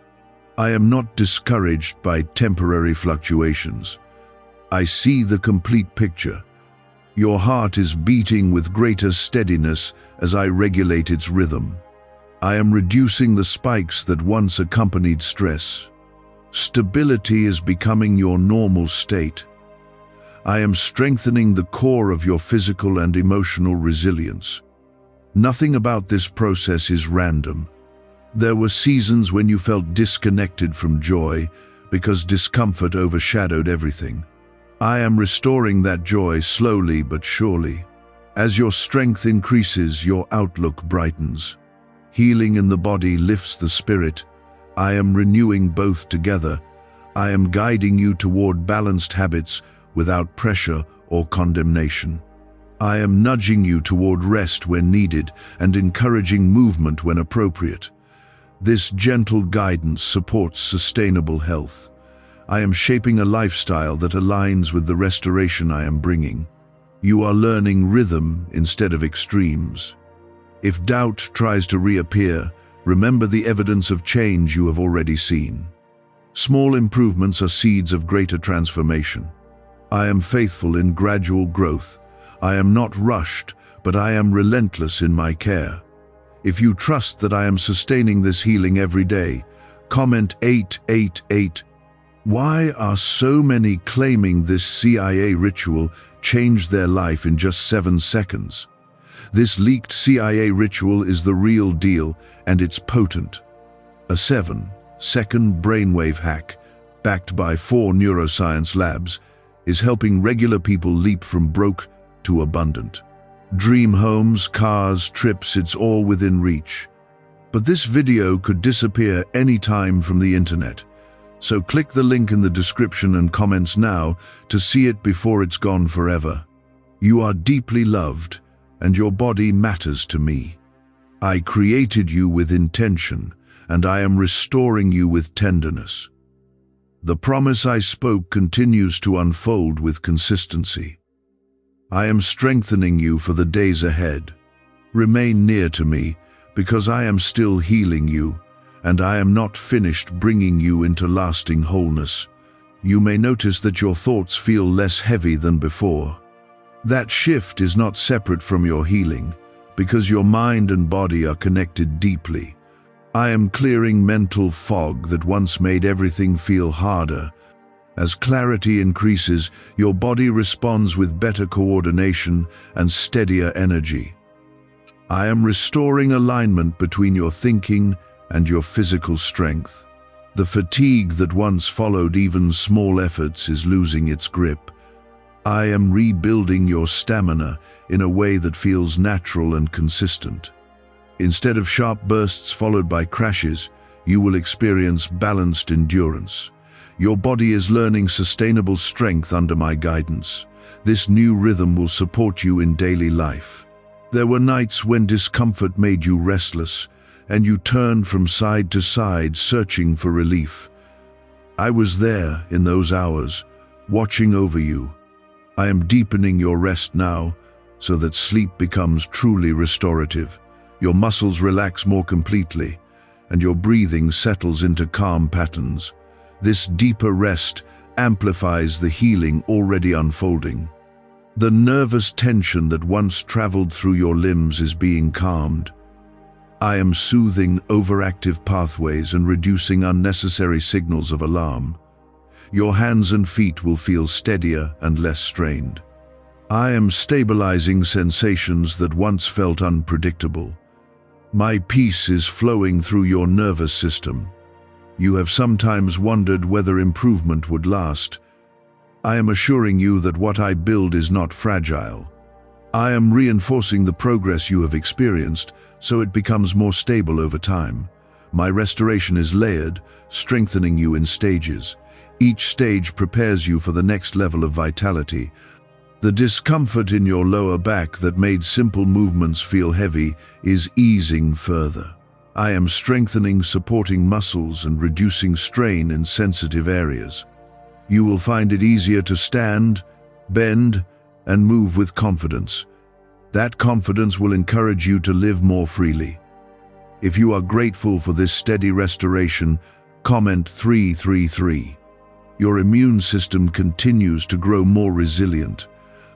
Speaker 1: I am not discouraged by temporary fluctuations. I see the complete picture. Your heart is beating with greater steadiness as I regulate its rhythm. I am reducing the spikes that once accompanied stress. Stability is becoming your normal state. I am strengthening the core of your physical and emotional resilience. Nothing about this process is random. There were seasons when you felt disconnected from joy because discomfort overshadowed everything. I am restoring that joy slowly but surely. As your strength increases, your outlook brightens. Healing in the body lifts the spirit. I am renewing both together. I am guiding you toward balanced habits without pressure or condemnation. I am nudging you toward rest when needed and encouraging movement when appropriate. This gentle guidance supports sustainable health. I am shaping a lifestyle that aligns with the restoration I am bringing. You are learning rhythm instead of extremes. If doubt tries to reappear, remember the evidence of change you have already seen. Small improvements are seeds of greater transformation. I am faithful in gradual growth. I am not rushed, but I am relentless in my care. If you trust that I am sustaining this healing every day, comment 888. Why are so many claiming this CIA ritual changed their life in just 7 seconds? This leaked CIA ritual is the real deal, and it's potent. A 7-second brainwave hack, backed by 4 neuroscience labs, is helping regular people leap from broke to abundant. Dream homes, cars, trips, it's all within reach. But this video could disappear anytime from the internet. So click the link in the description and comments now to see it before it's gone forever. You are deeply loved, and your body matters to me. I created you with intention, and I am restoring you with tenderness. The promise I spoke continues to unfold with consistency. I am strengthening you for the days ahead. Remain near to me, because I am still healing you, and I am not finished bringing you into lasting wholeness. You may notice that your thoughts feel less heavy than before. That shift is not separate from your healing, because your mind and body are connected deeply. I am clearing mental fog that once made everything feel harder. As clarity increases, your body responds with better coordination and steadier energy. I am restoring alignment between your thinking and your physical strength. The fatigue that once followed even small efforts is losing its grip. I am rebuilding your stamina in a way that feels natural and consistent. Instead of sharp bursts followed by crashes, you will experience balanced endurance. Your body is learning sustainable strength under my guidance. This new rhythm will support you in daily life. There were nights when discomfort made you restless, and you turned from side to side searching for relief. I was there in those hours, watching over you. I am deepening your rest now, so that sleep becomes truly restorative. Your muscles relax more completely, and your breathing settles into calm patterns. This deeper rest amplifies the healing already unfolding. The nervous tension that once traveled through your limbs is being calmed. I am soothing overactive pathways and reducing unnecessary signals of alarm. Your hands and feet will feel steadier and less strained. I am stabilizing sensations that once felt unpredictable. My peace is flowing through your nervous system. You have sometimes wondered whether improvement would last. I am assuring you that what I build is not fragile. I am reinforcing the progress you have experienced, so it becomes more stable over time. My restoration is layered, strengthening you in stages. Each stage prepares you for the next level of vitality. The discomfort in your lower back that made simple movements feel heavy is easing further. I am strengthening supporting muscles and reducing strain in sensitive areas. You will find it easier to stand, bend, and move with confidence. That confidence will encourage you to live more freely. If you are grateful for this steady restoration, comment 333. Your immune system continues to grow more resilient.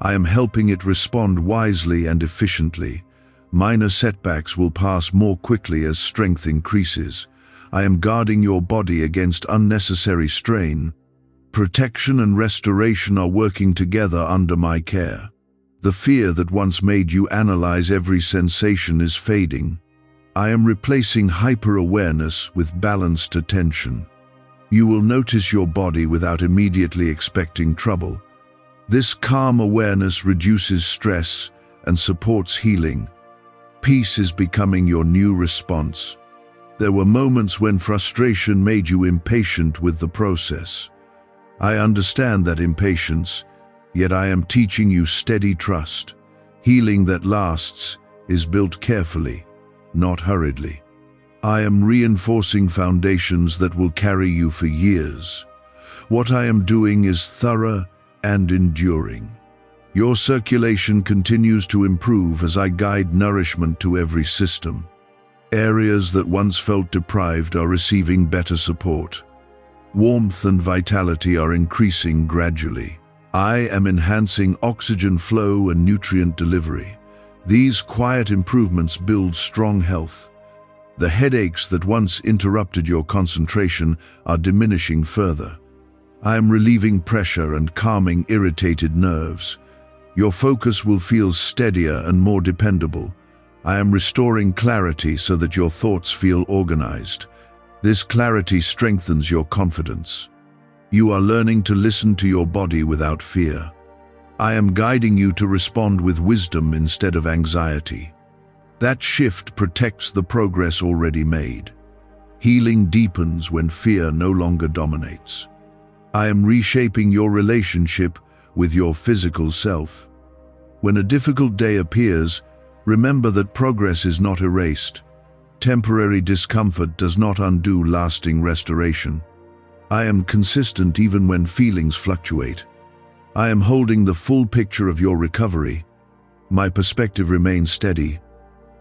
Speaker 1: I am helping it respond wisely and efficiently. Minor setbacks will pass more quickly as strength increases. I am guarding your body against unnecessary strain. Protection and restoration are working together under my care. The fear that once made you analyze every sensation is fading. I am replacing hyper-awareness with balanced attention. You will notice your body without immediately expecting trouble. This calm awareness reduces stress and supports healing. Peace is becoming your new response. There were moments when frustration made you impatient with the process. I understand that impatience, yet I am teaching you steady trust. Healing that lasts is built carefully, not hurriedly. I am reinforcing foundations that will carry you for years. What I am doing is thorough and enduring. Your circulation continues to improve as I guide nourishment to every system. Areas that once felt deprived are receiving better support. Warmth and vitality are increasing gradually. I am enhancing oxygen flow and nutrient delivery. These quiet improvements build strong health. The headaches that once interrupted your concentration are diminishing further. I am relieving pressure and calming irritated nerves. Your focus will feel steadier and more dependable. I am restoring clarity so that your thoughts feel organized. This clarity strengthens your confidence. You are learning to listen to your body without fear. I am guiding you to respond with wisdom instead of anxiety. That shift protects the progress already made. Healing deepens when fear no longer dominates. I am reshaping your relationship with your physical self. When a difficult day appears, remember that progress is not erased. Temporary discomfort does not undo lasting restoration. I am consistent even when feelings fluctuate. I am holding the full picture of your recovery. My perspective remains steady.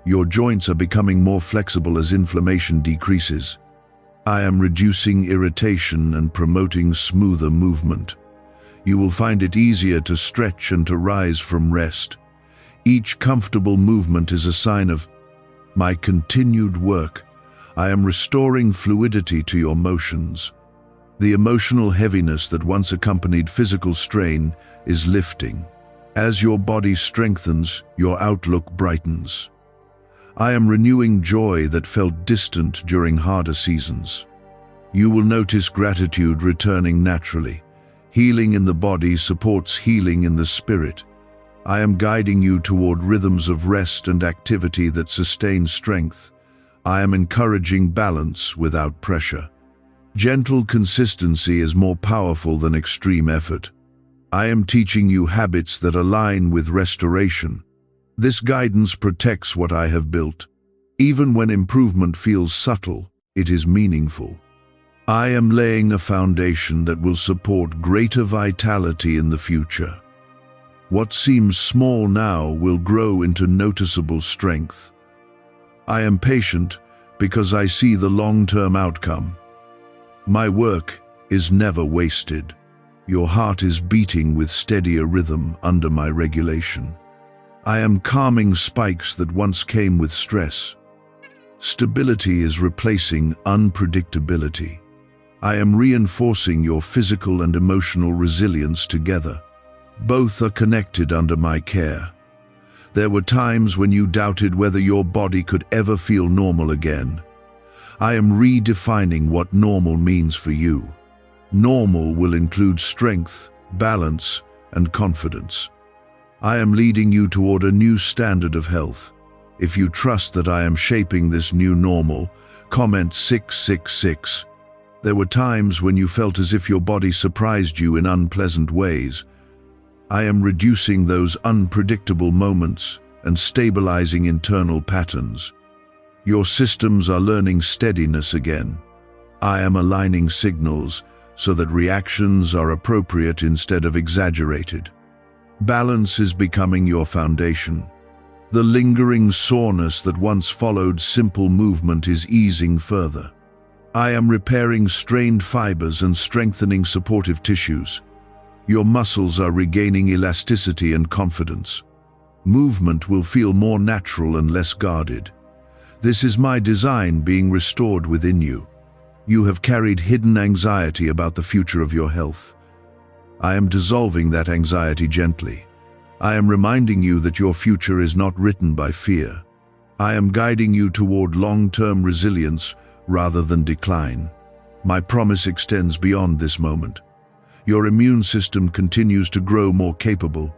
Speaker 1: Your joints are becoming more flexible as inflammation decreases. I am reducing irritation and promoting smoother movement. You will find it easier to stretch and to rise from rest. Each comfortable movement is a sign of my continued work. I am restoring fluidity to your motions. The emotional heaviness that once accompanied physical strain is lifting. As your body strengthens, your outlook brightens. I am renewing joy that felt distant during harder seasons. You will notice gratitude returning naturally. Healing in the body supports healing in the spirit. I am guiding you toward rhythms of rest and activity that sustain strength. I am encouraging balance without pressure. Gentle consistency is more powerful than extreme effort. I am teaching you habits that align with restoration. This guidance protects what I have built. Even when improvement feels subtle, it is meaningful. I am laying a foundation that will support greater vitality in the future. What seems small now will grow into noticeable strength. I am patient because I see the long-term outcome. My work is never wasted. Your heart is beating with steadier rhythm under my regulation. I am calming spikes that once came with stress. Stability is replacing unpredictability. I am reinforcing your physical and emotional resilience together. Both are connected under my care. There were times when you doubted whether your body could ever feel normal again. I am redefining what normal means for you. Normal will include strength, balance, and confidence. I am leading you toward a new standard of health. If you trust that I am shaping this new normal, comment 666. There were times when you felt as if your body surprised you in unpleasant ways. I am reducing those unpredictable moments and stabilizing internal patterns. Your systems are learning steadiness again. I am aligning signals so that reactions are appropriate instead of exaggerated. Balance is becoming your foundation. The lingering soreness that once followed simple movement is easing further. I am repairing strained fibers and strengthening supportive tissues. Your muscles are regaining elasticity and confidence. Movement will feel more natural and less guarded. This is my design being restored within you. You have carried hidden anxiety about the future of your health. I am dissolving that anxiety gently. I am reminding you that your future is not written by fear. I am guiding you toward long-term resilience rather than decline. My promise extends beyond this moment. Your immune system continues to grow more capable.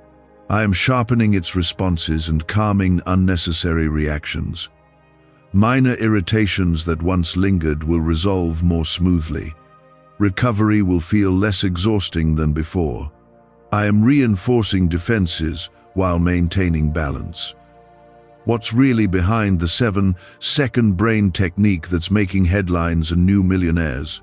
Speaker 1: I am sharpening its responses and calming unnecessary reactions. Minor irritations that once lingered will resolve more smoothly. Recovery will feel less exhausting than before. I am reinforcing defenses while maintaining balance. What's really behind the 7-second brain technique that's making headlines and new millionaires?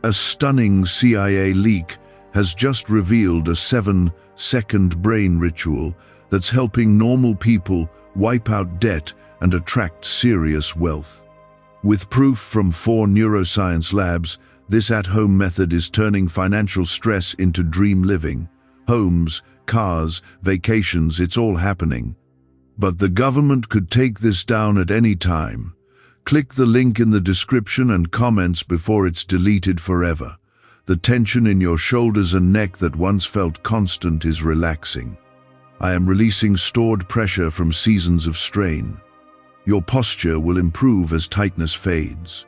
Speaker 1: A stunning CIA leak has just revealed a 7-second brain ritual that's helping normal people wipe out debt and attract serious wealth. With proof from 4 neuroscience labs, this at-home method is turning financial stress into dream living. Homes, cars, vacations, it's all happening. But the government could take this down at any time. Click the link in the description and comments before it's deleted forever. The tension in your shoulders and neck that once felt constant is relaxing. I am releasing stored pressure from seasons of strain. Your posture will improve as tightness fades.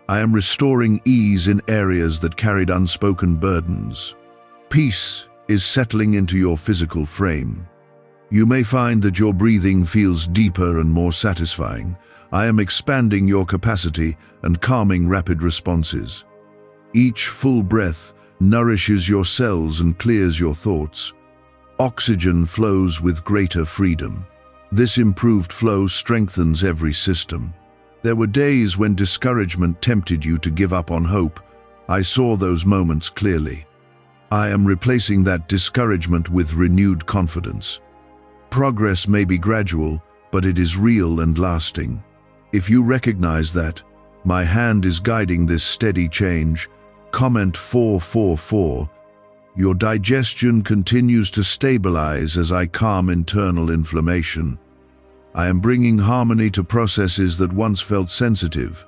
Speaker 1: I am restoring ease in areas that carried unspoken burdens. Peace is settling into your physical frame. You may find that your breathing feels deeper and more satisfying. I am expanding your capacity and calming rapid responses. Each full breath nourishes your cells and clears your thoughts. Oxygen flows with greater freedom. This improved flow strengthens every system. There were days when discouragement tempted you to give up on hope. I saw those moments clearly. I am replacing that discouragement with renewed confidence. Progress may be gradual, but it is real and lasting. If you recognize that, my hand is guiding this steady change. Comment 444. Your digestion continues to stabilize as I calm internal inflammation. I am bringing harmony to processes that once felt sensitive.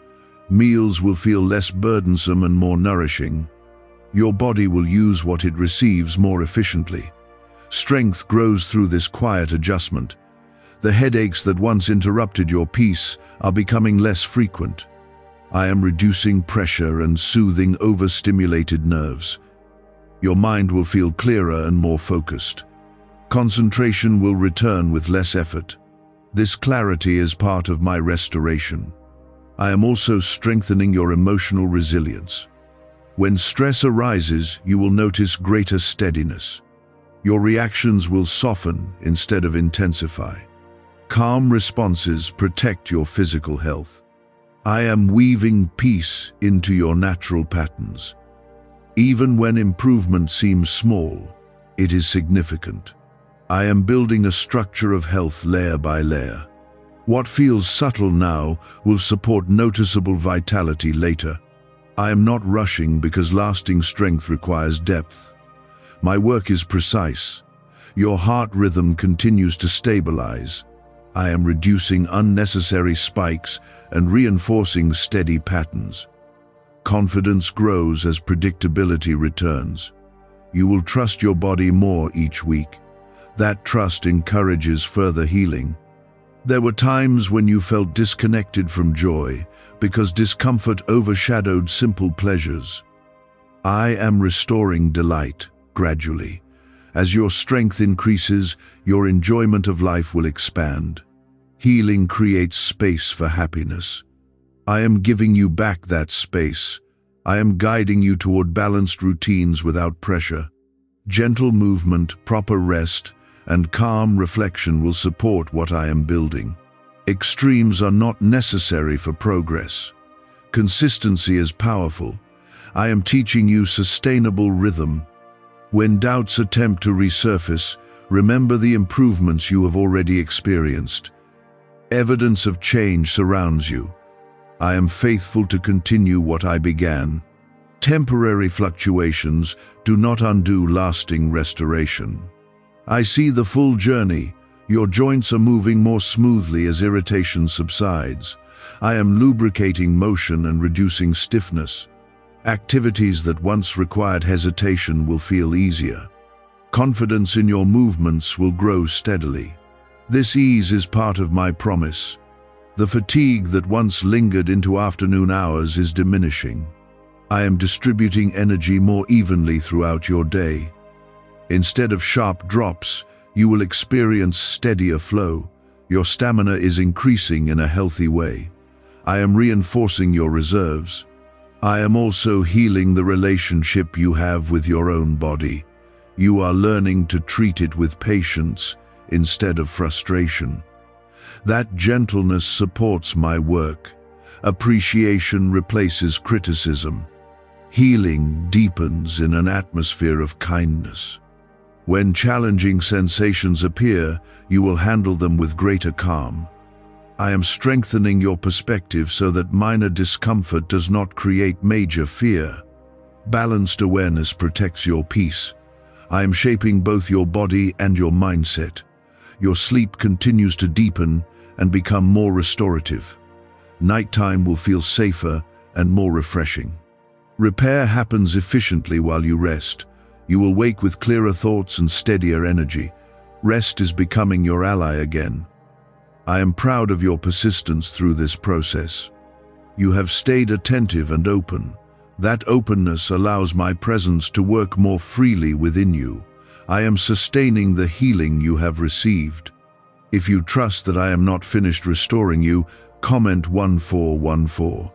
Speaker 1: Meals will feel less burdensome and more nourishing. Your body will use what it receives more efficiently. Strength grows through this quiet adjustment. The headaches that once interrupted your peace are becoming less frequent. I am reducing pressure and soothing overstimulated nerves. Your mind will feel clearer and more focused. Concentration will return with less effort. This clarity is part of my restoration. I am also strengthening your emotional resilience. When stress arises, you will notice greater steadiness. Your reactions will soften instead of intensify. Calm responses protect your physical health. I am weaving peace into your natural patterns. Even when improvement seems small, it is significant. I am building a structure of health layer by layer. What feels subtle now will support noticeable vitality later. I am not rushing because lasting strength requires depth. My work is precise. Your heart rhythm continues to stabilize. I am reducing unnecessary spikes and reinforcing steady patterns. Confidence grows as predictability returns. You will trust your body more each week. That trust encourages further healing. There were times when you felt disconnected from joy because discomfort overshadowed simple pleasures. I am restoring delight gradually. As your strength increases, your enjoyment of life will expand. Healing creates space for happiness. I am giving you back that space. I am guiding you toward balanced routines without pressure. Gentle movement, proper rest, and calm reflection will support what I am building. Extremes are not necessary for progress. Consistency is powerful. I am teaching you sustainable rhythm. When doubts attempt to resurface, remember the improvements you have already experienced. Evidence of change surrounds you. I am faithful to continue what I began. Temporary fluctuations do not undo lasting restoration. I see the full journey. Your joints are moving more smoothly as irritation subsides. I am lubricating motion and reducing stiffness. Activities that once required hesitation will feel easier. Confidence in your movements will grow steadily. This ease is part of my promise. The fatigue that once lingered into afternoon hours is diminishing. I am distributing energy more evenly throughout your day. Instead of sharp drops, you will experience steadier flow. Your stamina is increasing in a healthy way. I am reinforcing your reserves. I am also healing the relationship you have with your own body. You are learning to treat it with patience instead of frustration. That gentleness supports my work. Appreciation replaces criticism. Healing deepens in an atmosphere of kindness. When challenging sensations appear, you will handle them with greater calm. I am strengthening your perspective so that minor discomfort does not create major fear. Balanced awareness protects your peace. I am shaping both your body and your mindset. Your sleep continues to deepen and become more restorative. Nighttime will feel safer and more refreshing. Repair happens efficiently while you rest. You will wake with clearer thoughts and steadier energy. Rest is becoming your ally again. I am proud of your persistence through this process. You have stayed attentive and open. That openness allows my presence to work more freely within you. I am sustaining the healing you have received. If you trust that I am not finished restoring you, comment 1414.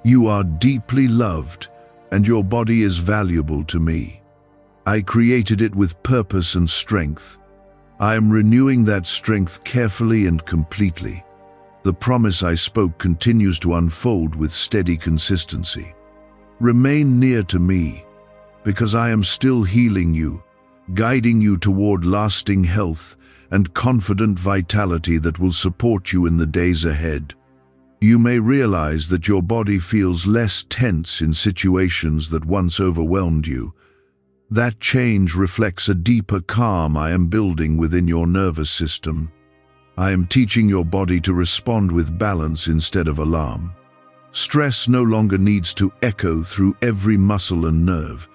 Speaker 1: You are deeply loved, and your body is valuable to me. I created it with purpose and strength. I am renewing that strength carefully and completely. The promise I spoke continues to unfold with steady consistency. Remain near to me, because I am still healing you, guiding you toward lasting health and confident vitality that will support you in the days ahead. You may realize that your body feels less tense in situations that once overwhelmed you. That change reflects a deeper calm I am building within your nervous system. I am teaching your body to respond with balance instead of alarm. Stress no longer needs to echo through every muscle and nerve.